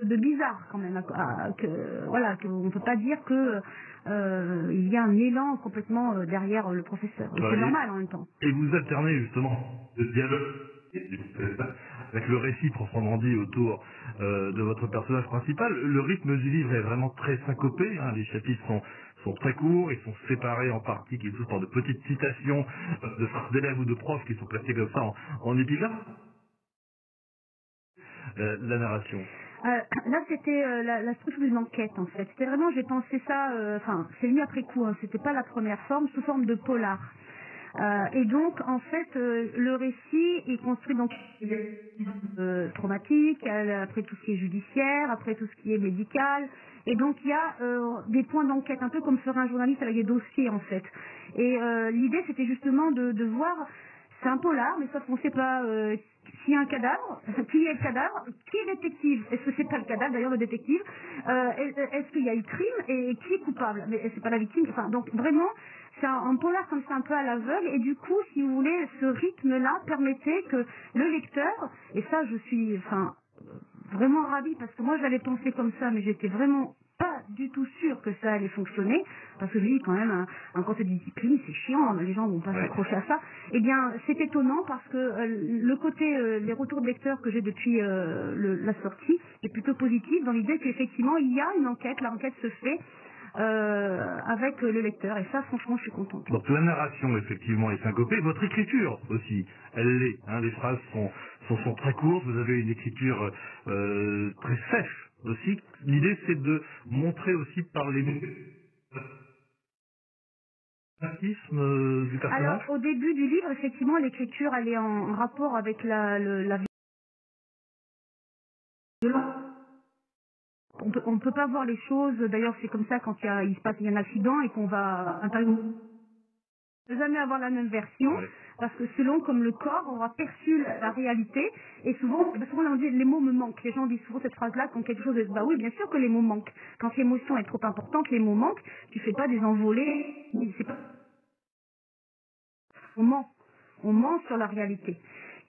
de bizarre quand même, voilà, qu'on ne peut pas dire que il y a un élan complètement derrière le professeur. C'est normal en même temps. Et vous alternez justement le dialogue avec le récit proprement dit autour de votre personnage principal. Le rythme du livre est vraiment très syncopé, hein. Les chapitres sont très courts, ils sont séparés en parties qui sont par de petites citations d'élèves ou de profs qui sont placés comme ça en épigraphe. La narration. Là, c'était la structure d'une enquête, en fait. C'était vraiment, j'ai pensé ça, c'est venu après coup, hein, c'était pas la première forme, sous forme de polar. Et donc, en fait, le récit est construit donc traumatique, après tout ce qui est judiciaire, après tout ce qui est médical. Et donc, il y a des points d'enquête, un peu comme ferait un journaliste avec des dossiers, en fait. Et l'idée, c'était justement de voir. C'est un polar, mais sauf qu'on ne sait pas s'il y a un cadavre, qui est le cadavre, qui est le détective. Est-ce que c'est pas le cadavre, d'ailleurs, le détective est-ce qu'il y a eu crime et qui est coupable? Mais c'est pas la victime. Enfin, donc vraiment, c'est un polar comme ça un peu à l'aveugle. Et du coup, si vous voulez, ce rythme-là permettait que le lecteur, et ça, je suis, vraiment ravie parce que moi, j'avais pensé comme ça, mais j'étais vraiment pas du tout sûr que ça allait fonctionner, parce que je dis quand même, un conseil de discipline, c'est chiant, les gens vont pas s'accrocher à ça. Eh bien, c'est étonnant parce que le côté, les retours de lecteurs que j'ai depuis la sortie est plutôt positif, dans l'idée qu'effectivement, il y a une enquête, l'enquête se fait avec le lecteur, et ça, franchement, je suis contente. Donc la narration, effectivement, est syncopée, votre écriture aussi, elle l'est, hein, les phrases sont très courtes, vous avez une écriture très sèche aussi. L'idée, c'est de montrer aussi par les du personnage. Alors, au début du livre, effectivement, l'écriture, elle est en rapport avec la violence. On ne peut pas voir les choses, d'ailleurs c'est comme ça quand il se passe un accident et qu'on va jamais avoir la même version, parce que selon comme le corps aura perçu la réalité, et souvent on dit les mots me manquent. Les gens disent souvent cette phrase-là quand quelque chose est... Bah oui, bien sûr que les mots manquent. Quand l'émotion est trop importante, les mots manquent. Tu fais pas des envolées, c'est pas... On ment sur la réalité.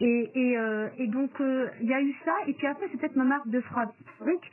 Et donc il y a eu ça, et puis après c'est peut-être ma marque de fabrique.